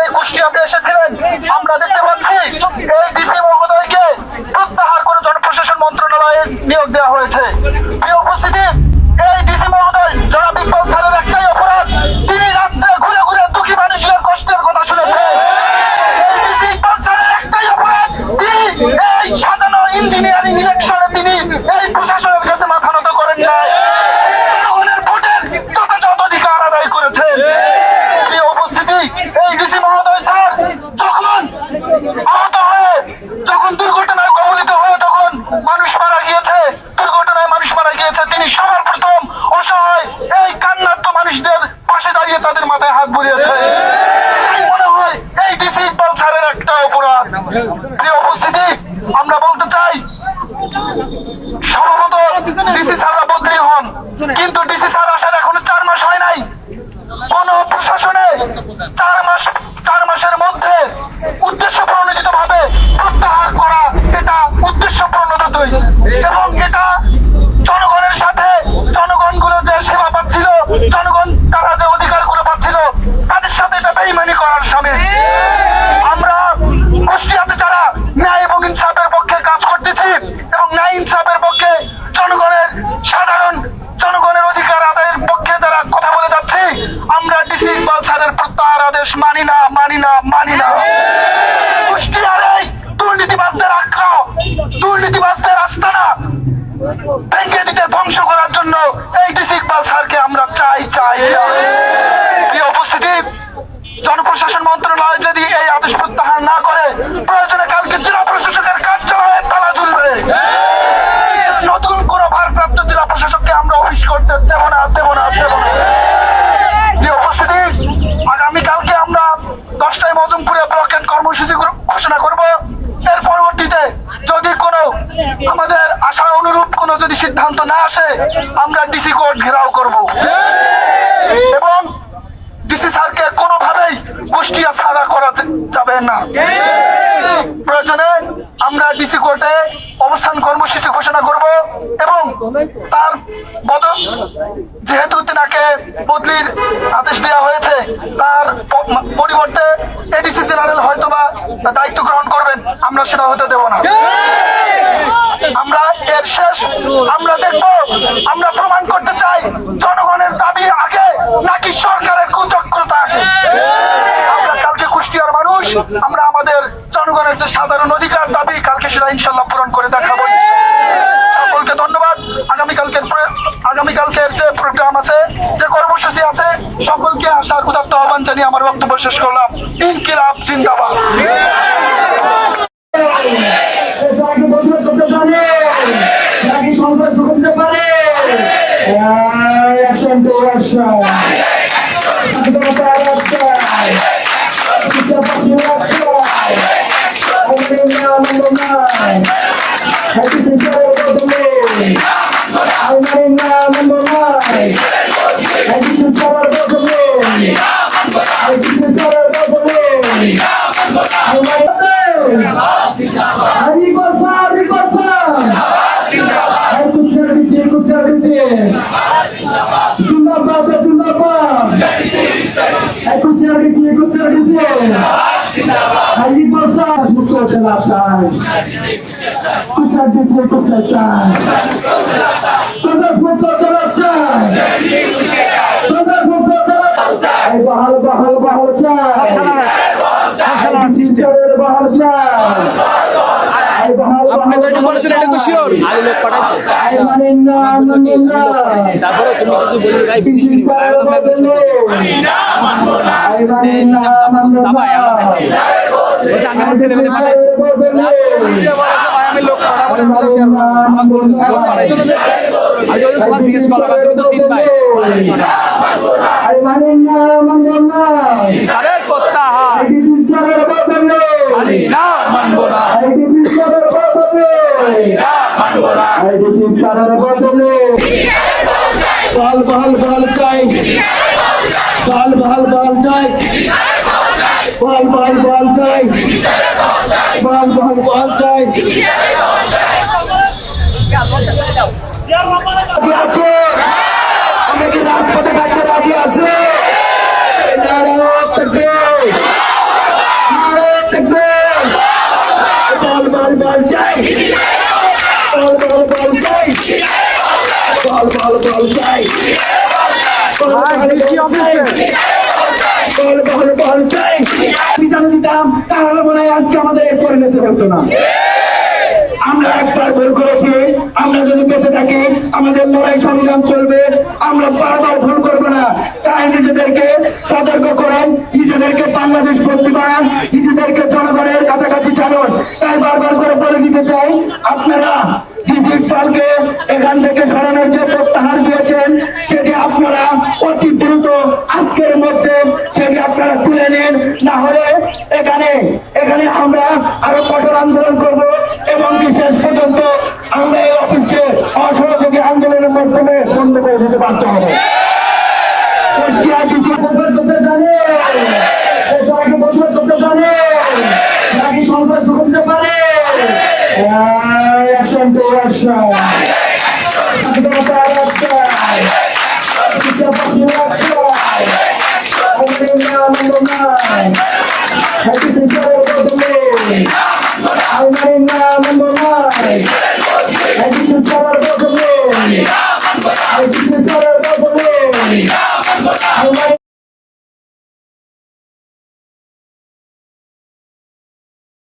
এই কুষ্টিয়াতে এসেছিলেন, আমরা দেখতে পাচ্ছি এই ডিসি মহোদয়কে প্রত্যাহার করে জনপ্রশাসন মন্ত্রণালয়ে নিয়োগ দেওয়া হয়েছে। প্রিয় উপস্থিতি, এই ডিসি মহোদয় জনাব ইকবাল স্যারের একটাই অপরাধ, তিনি রাত্রে ঘুরে ঘুরে দুঃখী মানুষের কষ্টের কথা শুনেছে। এই ডিসি ইকবাল স্যারের একটাই অপরাধ, তিনি এই সাজানো ইঞ্জিনিয়ারিং ইলেকশনে তিনি এই প্রশাসনের কাছে মাথা নত করেন না, জনগণের ভোটের যথাযথ অধিকার আদায় করেছেন। প্রিয় উপস্থিতি, এই ডিসি মহোদয় স্যার যখন আহত হয়ে, যখন দুর্ঘটনায় কবলিত হয়ে তখন মানুষ মারা গিয়েছে, দুর্ঘটনায় মানুষ মারা গিয়েছে, তিনি সবার প্রথম অসহায় এই কান্নার্ত মানুষদের পাশে দাঁড়িয়ে তাদের মাথায় হাত বুলিয়েছে। মনে হয় এই ডিসি ইকবাল স্যারের একটা অপরাধ। প্রিয় উপস্থিতি, আমরা বলতে চাই সম্ভবত ডিসি স্যাররা বদলি হন, কিন্তু ডিসি স্যার আসার এখনো 4 মাস হয় নাই। কোন প্রশাসনে 4 মাসের মধ্যে উদ্দেশ্য প্রণোদিত ভাবে প্রত্যাহার করা, এটা উদ্দেশ্য প্রণোদিত এবং এটা জনগণের সাথে জনগণগুলো যে সেবা পাচ্ছিল, জনগণ তারা যে অধিকারগুলো পাচ্ছিল তাদের সাথে এটা বেইমানি করার সামিল। আমরা কুষ্টিয়াতে যারা ন্যায় এবং ইনসাফের পক্ষে কাজ করতেছি এবং ন্যায় ইনসাফের পক্ষে সাধারণ জনগণের অধিকার আদায়ের পক্ষে যারা কথা বলে যাচ্ছি, আমরা ডিসি ইকবাল স্যারের প্রত্যাহার আদেশ মানি না, মানি না, মানি না। কুষ্টিয়ার এই দুর্নীতিবাজদের আক্রমণ, দুর্নীতিবাজদের আস্তানা ভেঙে দিতে, ধ্বংস করার জন্য এই ডিসি ইকবাল স্যারকে আমরা চাই। প্রিয় উপস্থিতি, জনপ্রশাসন মন্ত্রণালয় যদি এই আদেশ প্রত্যাহার না করে, প্রয়োজনে কালকে জেলা প্রশাসকের কার্যালয়ে তালা ঝুলবে। নতুন কোন ভারপ্রাপ্ত জেলা প্রশাসককে আমরা অফিস করতে দেব না। প্রিয় উপস্থিতি, আগামীকালকে আমরা 10টায় মজুমপুরে ব্লকেট কর্মসূচি ঘোষণা করব। এর পরবর্তীতে যদি কোনো আমাদের আশা অনুরূপ কোনো যদি সিদ্ধান্ত না আসে, আমরা ডিসি কোর্ট ঘেরাও করব এবং ডিসি স্যারকে কোনোভাবেই কুষ্টিয়া ছাড়া করা যাবে না। প্রয়োজনে আমরা ডিসি কোর্টে অবস্থান কর্মসূচি ঘোষণা করব এবং তার যেহেতু তেনাকে বদলির আদেশ দেওয়া হয়েছে, তার পরিবর্তে এডিসি জেনারেল হয়তোবা দায়িত্ব গ্রহণ করবেন, আমরা সেটা হতে দেব না। আমরা এর শেষ আমরা দেখব, আমরা প্রমাণ করতে চাই জনগণের দাবি আগে নাকি সরকারের কুচক্রতা আগে। আমরা কালকে কুষ্টিয়ার মানুষ, আমরা আমাদের জনগণের যে সাধারণ অধিকার দাবি কালকে সেটা ইনশাল্লাহ পূরণ করে দেখাবো। সকলকে ধন্যবাদ। আগামীকালকের যে প্রোগ্রাম আছে, যে কর্মসূচি আছে, সকলকে আসার উদাত্ত আহ্বান জানিয়ে আমার বক্তব্য শেষ করলাম। ইনকিলাব জিন্দাবাদ। আপনি যেটা বলেছেন এটা তো শিওর। তারপরে তুমি কিছু বলবে ভাই, আমি লোক জিজ্ঞেস করলাম, তুমি তো চিন ভাই স্যারের প্রত্যাহার না মানব না, बहाल चाय, बहाल चाय, बहाल चाय। আমরা কি রাজপথে থাকতে রাজি আছে? বল চাই পিছনে দিতাম তাহলে মনে হয় আজকে আমাদের এই পরিণতি হতো না। আমরা একবার ভুল করেছি, আমরা যদি বেঁচে থাকি আমাদের লড়াই সংগ্রাম চলবে, আমরা বারবার ভুল করবো না। তাই নিজেদেরকে সতর্ক করেন, নিজেদেরকে বাংলাদেশ ভর্তি বানান, নিজেদেরকে জনগণের কাছাকাছি জানুন। তাই বারবার করে বলে দিতে চাই, আপনারা ইকবালকে এখান থেকে সরানোর যে প্রত্যাহার দিয়েছেন সেটি আপনারা অতি দ্রুত আজকের মধ্যে সেটি আপনারা তুলে নিন, না হলে এখানে আমরা আরো কঠোর আন্দোলন করব এবং শেষ পর্যন্ত আমরা এই অফিসকে অসহযোগী আন্দোলনের মাধ্যমে বন্ধ করে দিতে বাধ্য হব। করতে জানে করতে জানে নাকি সন্ত্রাস করতে পারে